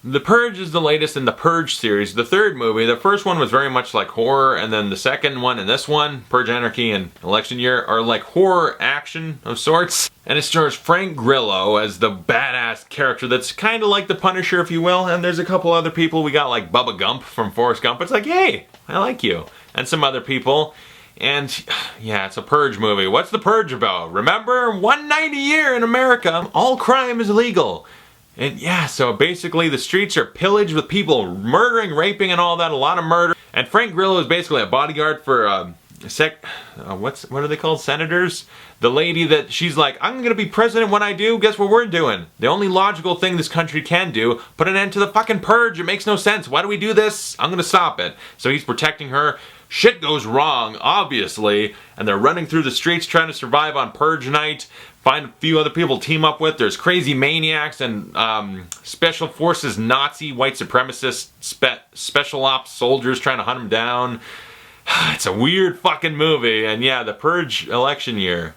The Purge is the latest in the Purge series, the third movie. The first one was very much like horror, and then the second one and this one, Purge, Anarchy, and Election Year, are like horror action of sorts. And it stars Frank Grillo as the badass character that's kind of like the Punisher, if you will. And there's a couple other people. We got like Bubba Gump from Forrest Gump. It's like, hey, I like you. And some other people. And yeah, it's a Purge movie. What's the Purge about? Remember, one night a year in America, all crime is legal. And yeah, so basically the streets are pillaged with people murdering, raping, and all that. A lot of murder. And Frank Grillo is basically a bodyguard for what are they called? Senators? The lady that she's like, I'm gonna be president when I do. Guess what we're doing? The only logical thing this country can do, put an end to the fucking purge. It makes no sense. Why do we do this? I'm gonna stop it. So he's protecting her. Shit goes wrong, obviously, and they're running through the streets trying to survive on Purge night. Find a few other people to team up with. There's crazy maniacs and special forces, Nazi, white supremacist, special ops soldiers trying to hunt them down. It's a weird fucking movie, and yeah, the Purge election year.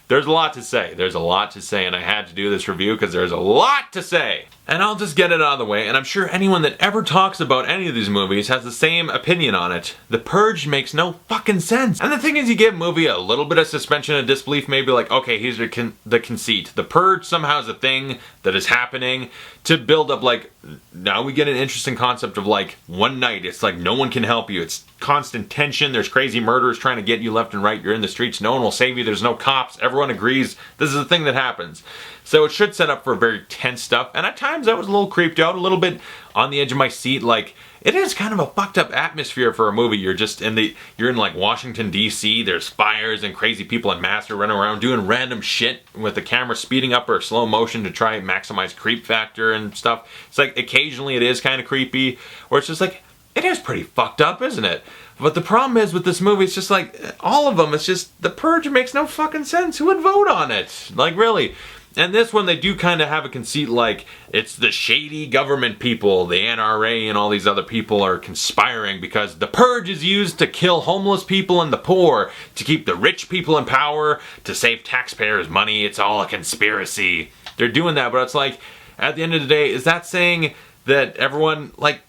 There's a lot to say. There's a lot to say, and I had to do this review because there's a lot to say. And I'll just get it out of the way, and I'm sure anyone that ever talks about any of these movies has the same opinion on it. The Purge makes no fucking sense. And the thing is, you give a movie a little bit of suspension of disbelief, maybe like, okay, here's the conceit. The Purge somehow is a thing that is happening to build up, like, now we get an interesting concept of like, one night, it's like no one can help you. It's constant tension, there's crazy murderers trying to get you left and right, you're in the streets, no one will save you, there's no cops, everyone agrees this is a thing that happens. So it should set up for very tense stuff, and at times I was a little creeped out, a little bit on the edge of my seat. Like, it is kind of a fucked up atmosphere for a movie. You're just you're in like Washington DC, there's fires and crazy people in masks are running around doing random shit with the camera speeding up or slow motion to try and maximize creep factor and stuff. It's like occasionally it is kind of creepy, or it's just like, it is pretty fucked up, isn't it? But the problem is with this movie, it's just like, all of them, it's just, the Purge makes no fucking sense. Who would vote on it? Like, really? And this one, they do kind of have a conceit like, it's the shady government people, the NRA and all these other people are conspiring because the Purge is used to kill homeless people and the poor, to keep the rich people in power, to save taxpayers' money. It's all a conspiracy. They're doing that, but it's like, at the end of the day, is that saying that everyone, like,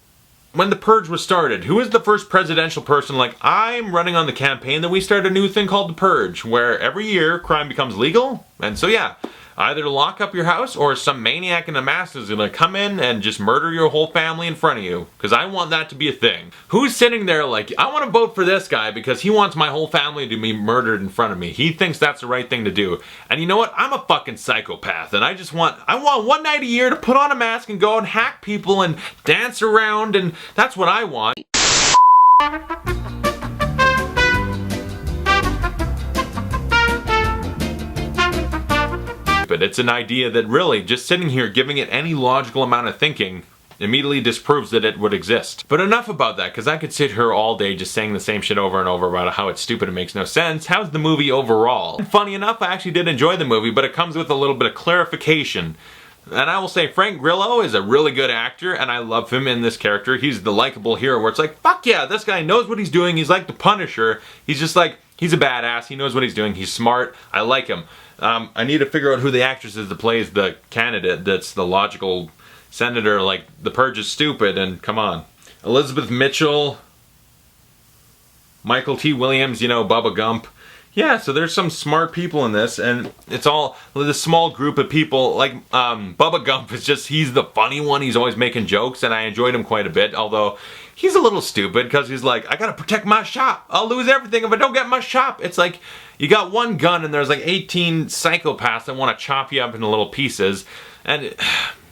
when the Purge was started, who was the first presidential person like, I'm running on the campaign that we start a new thing called the Purge, where every year crime becomes legal? And so yeah, either to lock up your house or some maniac in a mask is gonna come in and just murder your whole family in front of you. Because I want that to be a thing. Who's sitting there like, I want to vote for this guy because he wants my whole family to be murdered in front of me. He thinks that's the right thing to do. And you know what? I'm a fucking psychopath. And I want one night a year to put on a mask and go and hack people and dance around, and that's what I want. But it's an idea that really, just sitting here giving it any logical amount of thinking immediately disproves that it would exist. But enough about that, because I could sit here all day just saying the same shit over and over about how it's stupid and makes no sense. How's the movie overall? And funny enough, I actually did enjoy the movie, but it comes with a little bit of clarification. And I will say Frank Grillo is a really good actor, and I love him in this character. He's the likable hero where it's like, fuck yeah, this guy knows what he's doing. He's like the Punisher. He's just like, he's a badass. He knows what he's doing. He's smart. I like him. I need to figure out who the actress is that plays the candidate that's the logical senator. Like, the Purge is stupid, and come on. Elizabeth Mitchell, Mykelti, Williamson, you know, Bubba Gump. Yeah, so there's some smart people in this, and it's all this small group of people. Like, Bubba Gump is just, he's the funny one. He's always making jokes, and I enjoyed him quite a bit, although he's a little stupid because he's like, I gotta protect my shop. I'll lose everything if I don't get my shop. It's like, you got one gun and there's like 18 psychopaths that want to chop you up into little pieces. And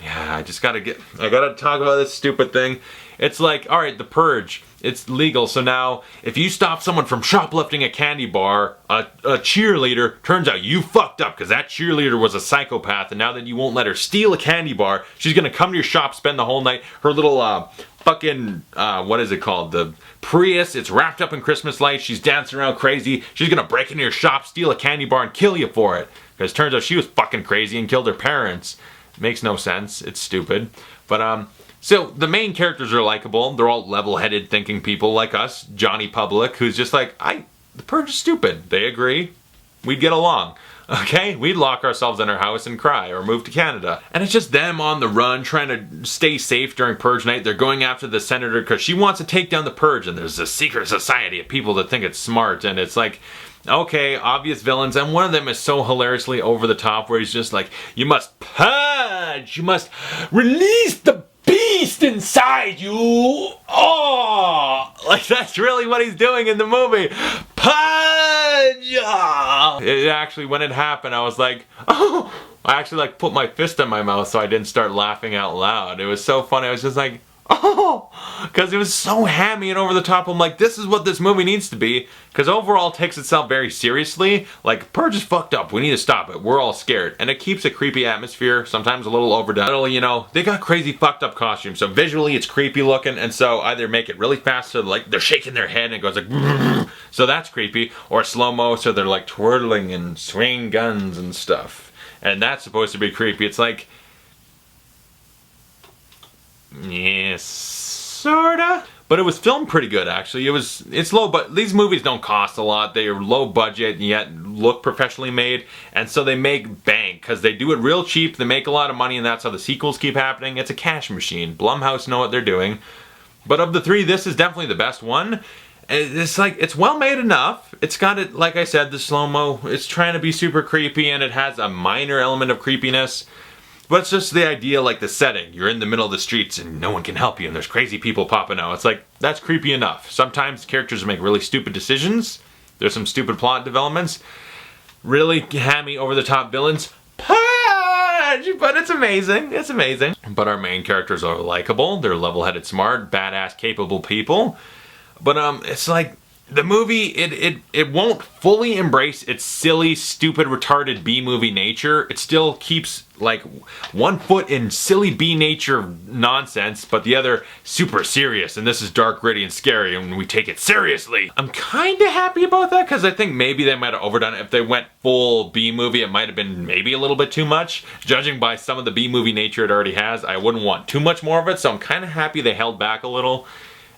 yeah, I gotta talk about this stupid thing. It's like, alright, the Purge, it's legal, so now if you stop someone from shoplifting a candy bar, a cheerleader, turns out you fucked up because that cheerleader was a psychopath, and now that you won't let her steal a candy bar, she's gonna come to your shop, spend the whole night, her little fucking, what is it called, the Prius, it's wrapped up in Christmas lights, she's dancing around crazy, she's gonna break into your shop, steal a candy bar, and kill you for it. Because it turns out she was fucking crazy and killed her parents. Makes no sense, it's stupid. But, so the main characters are likable, they're all level-headed thinking people like us, Johnny Public, who's just like, the Purge is stupid. They agree, we'd get along. Okay, we'd lock ourselves in our house and cry or move to Canada. And it's just them on the run trying to stay safe during Purge night. They're going after the senator because she wants to take down the Purge, and there's a secret society of people that think it's smart, and it's like, okay, obvious villains, and one of them is so hilariously over the top where he's just like, you must purge, you must release the beast inside you. Oh, like that's really what he's doing in the movie. Purge. Oh. It actually, when it happened, I was like, oh. I actually like put my fist in my mouth so I didn't start laughing out loud. It was so funny. I was just like, oh, because it was so hammy and over the top. I'm like, this is what this movie needs to be, because overall it takes itself very seriously. Like, Purge is fucked up, we need to stop it, we're all scared, and it keeps a creepy atmosphere, sometimes a little overdone. Little, you know, they got crazy fucked up costumes, so visually it's creepy looking, and so either make it really fast so like they're shaking their head and it goes like so that's creepy, or slow-mo so they're like twirling and swinging guns and stuff, and that's supposed to be creepy. It's like, yes, sorta. But it was filmed pretty good, actually. It's low, but these movies don't cost a lot. They are low budget, yet look professionally made. And so they make bank, because they do it real cheap. They make a lot of money, and that's how the sequels keep happening. It's a cash machine. Blumhouse know what they're doing. But of the three, this is definitely the best one. It's like, it's well made enough. It's got it, like I said, the slow-mo. It's trying to be super creepy, and it has a minor element of creepiness. But it's just the idea, like the setting. You're in the middle of the streets and no one can help you and there's crazy people popping out. It's like, that's creepy enough. Sometimes characters make really stupid decisions. There's some stupid plot developments. Really hammy, over-the-top villains. Purge! But it's amazing. It's amazing. But our main characters are likable. They're level-headed, smart, badass, capable people. But it's like, the movie, it won't fully embrace its silly, stupid, retarded B-movie nature. It still keeps, like, one foot in silly B-nature nonsense, but the other super serious, and this is dark, gritty, and scary, and we take it seriously. I'm kinda happy about that, because I think maybe they might have overdone it. If they went full B-movie, it might have been maybe a little bit too much. Judging by some of the B-movie nature it already has, I wouldn't want too much more of it, so I'm kinda happy they held back a little.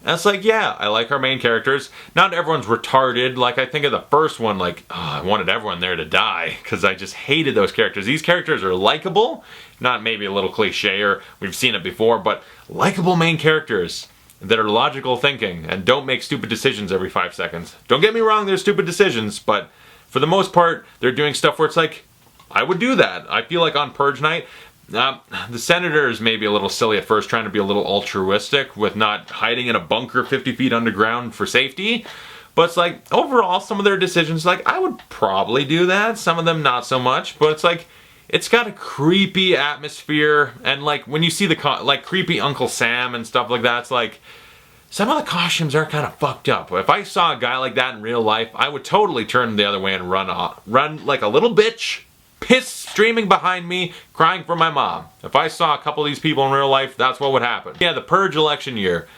And it's like, yeah, I like our main characters. Not everyone's retarded. Like, I think of the first one, like, oh, I wanted everyone there to die, because I just hated those characters. These characters are likable, not maybe a little cliche, or we've seen it before, but likable main characters that are logical thinking and don't make stupid decisions every 5 seconds. Don't get me wrong, there's stupid decisions, but for the most part, they're doing stuff where it's like, I would do that. I feel like on Purge night, the senator is maybe a little silly at first, trying to be a little altruistic with not hiding in a bunker 50 feet underground for safety. But it's like, overall, some of their decisions, like, I would probably do that. Some of them not so much. But it's like, it's got a creepy atmosphere. And like, when you see the, like, creepy Uncle Sam and stuff like that, it's like, some of the costumes are kind of fucked up. If I saw a guy like that in real life, I would totally turn the other way and run like a little bitch. Piss streaming behind me, crying for my mom. If I saw a couple of these people in real life, that's what would happen. Yeah, the Purge election year.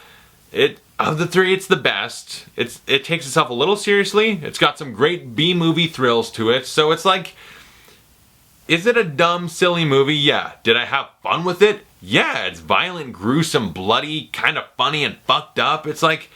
Of the three, it's the best. It takes itself a little seriously. It's got some great B-movie thrills to it. So it's like, is it a dumb, silly movie? Yeah. Did I have fun with it? Yeah, it's violent, gruesome, bloody, kind of funny and fucked up. It's like,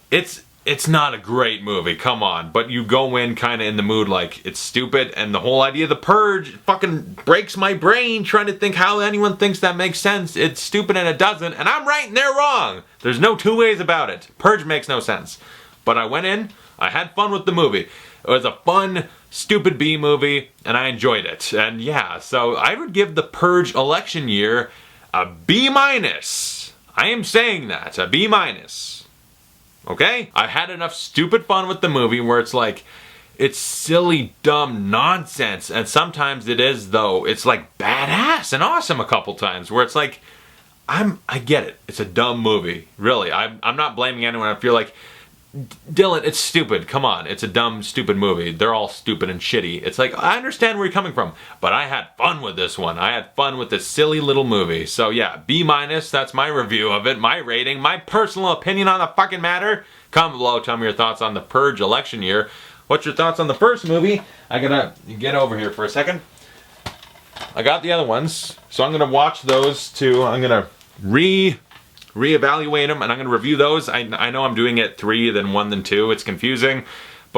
it's not a great movie, come on, but you go in kind of in the mood like it's stupid, and the whole idea of the Purge fucking breaks my brain trying to think how anyone thinks that makes sense. It's stupid and it doesn't, and I'm right and they're wrong. There's no two ways about it. Purge makes no sense. But I went in, I had fun with the movie. It was a fun, stupid B movie, and I enjoyed it. And yeah, so I would give the Purge election year a B-. I am saying that, a B-. Okay? I've had enough stupid fun with the movie where it's like, it's silly, dumb nonsense. And sometimes it is, though. It's like badass and awesome a couple times where it's like, I get it. It's a dumb movie. Really. I'm not blaming anyone. I feel like, Dylan, it's stupid. Come on. It's a dumb, stupid movie. They're all stupid and shitty. It's like, I understand where you're coming from, but I had fun with this one. I had fun with this silly little movie. So yeah, B-. That's my review of it, my rating, my personal opinion on the fucking matter. Comment below, tell me your thoughts on the Purge election year. What's your thoughts on the first movie? I gotta get over here for a second. I got the other ones, so I'm gonna watch those two. I'm gonna reevaluate them, and I'm going to review those. I know I'm doing it 3, then 1, then 2. It's confusing.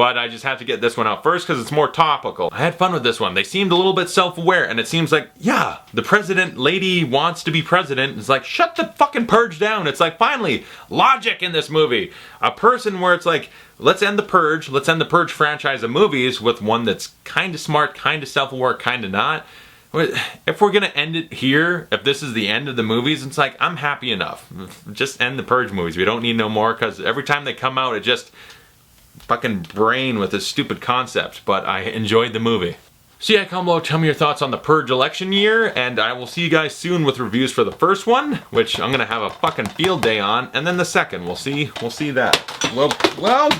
but I just have to get this one out first because it's more topical. I had fun with this one. They seemed a little bit self-aware, and it seems like, yeah, the president lady wants to be president. It's like, shut the fucking Purge down. It's like, finally, logic in this movie. A person where it's like, let's end the Purge. Let's end the Purge franchise of movies with one that's kind of smart, kind of self-aware, kind of not. If we're gonna end it here, if this is the end of the movies, it's like, I'm happy enough. Just end the Purge movies. We don't need no more, because every time they come out, it just fucking brain with this stupid concept. But I enjoyed the movie. So yeah, comment below, tell me your thoughts on the Purge election year, and I will see you guys soon with reviews for the first one, which I'm gonna have a fucking field day on, and then the second. We'll see that. Well, God.